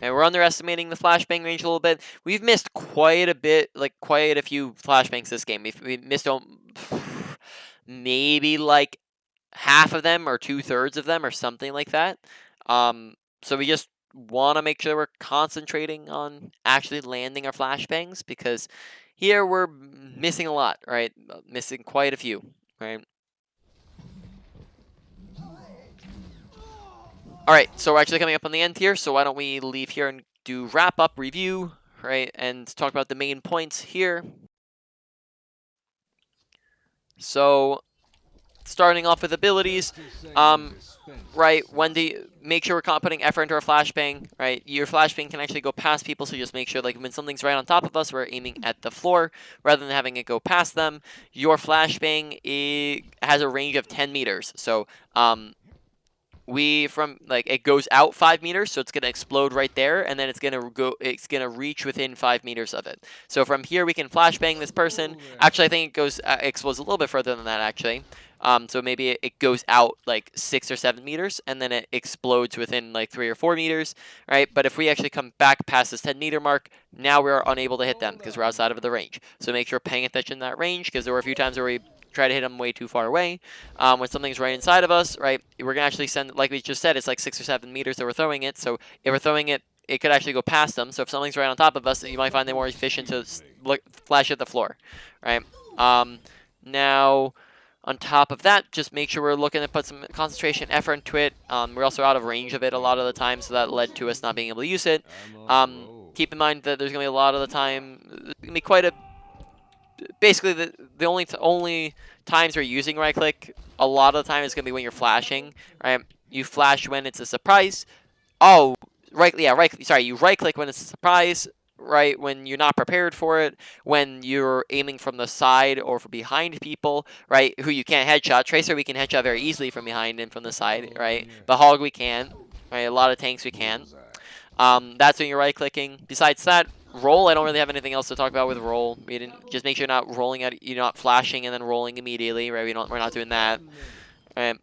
S1: And we're underestimating the flashbang range a little bit. We've missed quite a bit, like quite a few flashbangs this game. We missed maybe like half of them or 2/3 of them or something like that. So we just want to make sure we're concentrating on actually landing our flashbangs, because here we're missing a lot, right? Missing quite a few, right? All right, so we're actually coming up on the end here, so why don't we leave here and do wrap up review, right, and talk about the main points here. So starting off with abilities, right? When make sure we're putting effort into our flashbang, right? Your flashbang can actually go past people, so just make sure like when something's right on top of us, we're aiming at the floor rather than having it go past them. Your flashbang has a range of 10 meters, so it goes out 5 meters, so it's gonna explode right there, and then it's gonna reach within 5 meters of it. So from here we can flashbang this person. Actually, I think it goes explodes a little bit further than that actually. So maybe it goes out like 6 or 7 meters, and then it explodes within like 3 or 4 meters, right? But if we actually come back past this 10-meter mark, now we're unable to hit them because we're outside of the range. So make sure paying attention to that range, because there were a few times where we try to hit them way too far away. When something's right inside of us, right, we're gonna actually send, like we just said, it's like 6 or 7 meters that we're throwing it. So if we're throwing it, it could actually go past them. So if something's right on top of us, you might find it more efficient to flash at the floor, right? Now, on top of that, just make sure we're looking to put some concentration effort into it. We're also out of range of it a lot of the time, so that led to us not being able to use it. Keep in mind that there's gonna be a lot of the time, there's gonna be quite a basically the only times we're using right click a lot of the time is going to be when you're flashing, right? You flash when it's a surprise. Oh, you right click when it's a surprise, right? When you're not prepared for it, when you're aiming from the side or from behind people, right? Who you can't headshot. Tracer we can headshot very easily from behind and from the side, right? But Hog we can, right? A lot of tanks we can. That's when you're right clicking. Besides that, roll, I don't really have anything else to talk about with roll. We didn't just make sure you're not rolling at, you're not flashing and then rolling immediately, right? We're not doing that. Right.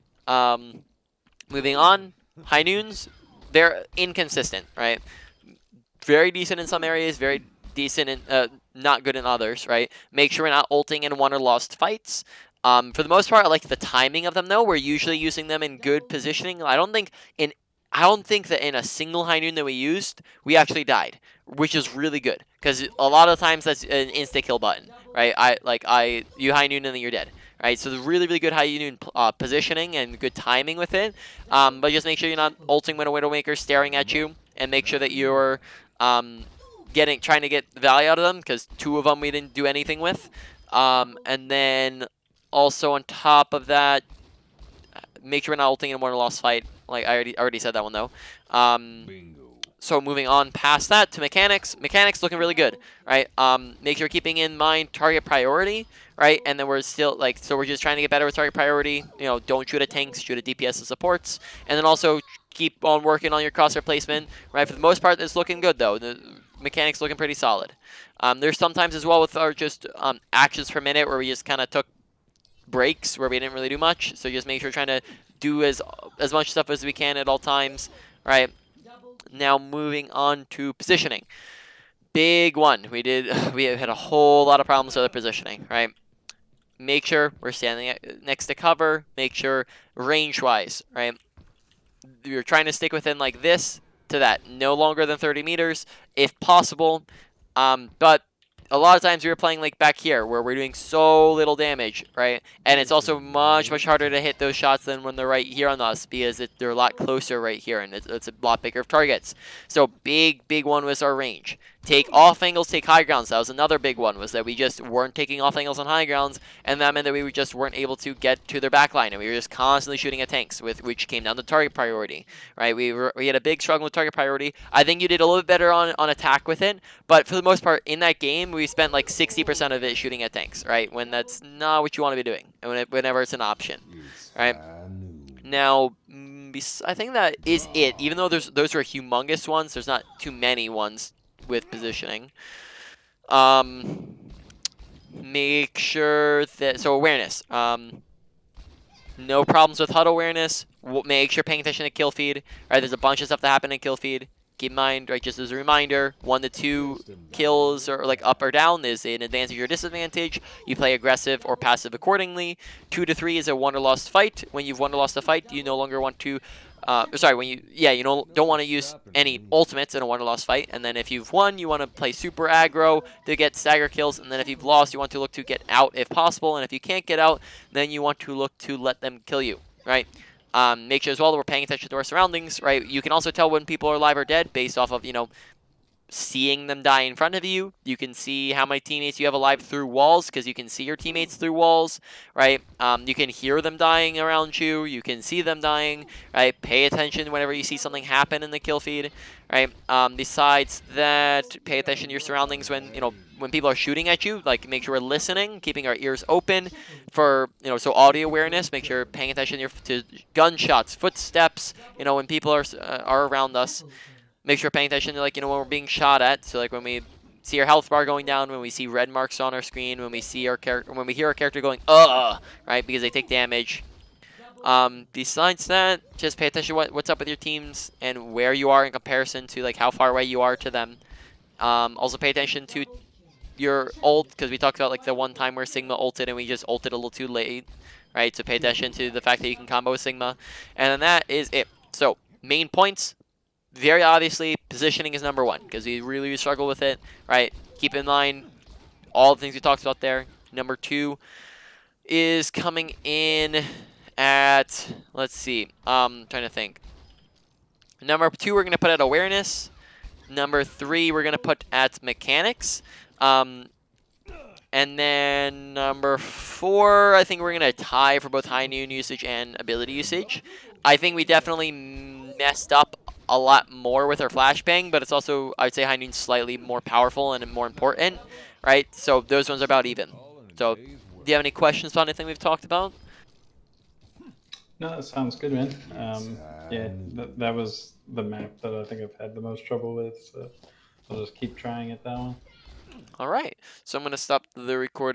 S1: Moving on, high noons, they're inconsistent, right? Very decent in some areas, very decent in not good in others, right? Make sure we're not ulting in won or lost fights. For the most part, I like the timing of them though. We're usually using them in good positioning. I don't think that in a single high noon that we used, we actually died, which is really good because a lot of times that's an insta kill button, right? You high noon and then you're dead, right? So the really good high noon positioning and good timing with it. But just make sure you're not ulting when a Widowmaker's staring at you, and make sure that you're trying to get value out of them, because 2 of them we didn't do anything with. And then also on top of that, make sure we're not ulting in one lost fight. Like I already said that one though. So moving on past that to mechanics. Mechanics looking really good, right? Make sure keeping in mind target priority, right? And then we're still so we're just trying to get better with target priority. You know, don't shoot at tanks, shoot at DPS and supports. And then also keep on working on your crosshair placement, right? For the most part, it's looking good though. The mechanics looking pretty solid. There's sometimes as well with our just actions per minute where we just kind of took breaks where we didn't really do much. So just make sure trying to do as much stuff as we can at all times, right? Now moving on to positioning. Big one. We had a whole lot of problems with the positioning, right? Make sure we're standing next to cover. Make sure range-wise, right? You're trying to stick within like this to that. No longer than 30 meters, if possible. But a lot of times we were playing like back here where we're doing so little damage, right? And it's also much harder to hit those shots than when they're right here on us, because they're a lot closer right here, and it's a lot bigger of targets. So big one was our range. Take off angles, take high grounds. That was another big one, was that we just weren't taking off angles on high grounds, and that meant that we just weren't able to get to their backline, and we were just constantly shooting at tanks, which came down to target priority, right? We had a big struggle with target priority. I think you did a little bit better on attack with it, but for the most part in that game we spent like 60% of it shooting at tanks, right? When that's not what you want to be doing, and whenever it's an option, right? Now, I think that is it. Even though those are humongous ones, there's not too many ones with positioning. Make sure that, so awareness. No problems with HUD awareness. Make sure paying attention to kill feed. Right, there's a bunch of stuff that happen in kill feed. Keep in mind, right, just as a reminder, 1 to 2 kills or like up or down is an advantage or disadvantage. You play aggressive or passive accordingly. 2 to 3 is a won or lost fight. When you've won or lost a fight, you no longer want to don't want to use any ultimates in a won or lost fight. And then if you've won, you want to play super aggro to get stagger kills. And then if you've lost, you want to look to get out if possible. And if you can't get out, then you want to look to let them kill you, right? Make sure as well that we're paying attention to our surroundings, right? You can also tell when people are alive or dead based off of, seeing them die in front of you. You can see how many teammates you have alive through walls because you can see your teammates through walls, right? You can hear them dying around you. You can see them dying, right? Pay attention whenever you see something happen in the kill feed, right? Besides that, pay attention to your surroundings when, when people are shooting at you. Like, make sure we're listening, keeping our ears open for, so audio awareness. Make sure you're paying attention to gunshots, footsteps, when people are around us. Make sure paying attention to, like, when we're being shot at. So, like, when we see our health bar going down, when we see red marks on our screen, when we see our character, when we hear our character going, right, because they take damage. Besides that, just pay attention to what's up with your teams and where you are in comparison to, like, how far away you are to them. Also pay attention to your ult, because we talked about, like, the one time where Sigma ulted and we just ulted a little too late, right? So pay attention to the fact that you can combo with Sigma. And then that is it. So, main points. Very obviously, positioning is number one because we really struggle with it, right? Keep in mind all the things we talked about there. Number two is coming in at, let's see, trying to think. Number two, we're going to put at awareness. Number three, we're going to put at mechanics. And then number four, I think we're going to tie for both high noon usage and ability usage. I think we definitely messed up a lot more with our flashbang, but it's also, I would say, high noon slightly more powerful and more important, right? So those ones are about even. So do you have any questions about anything we've talked about?
S5: No, that sounds good, man. Yeah, that was the map that I think I've had the most trouble with. So I'll just keep trying it that one.
S1: All right. So I'm going to stop the recording.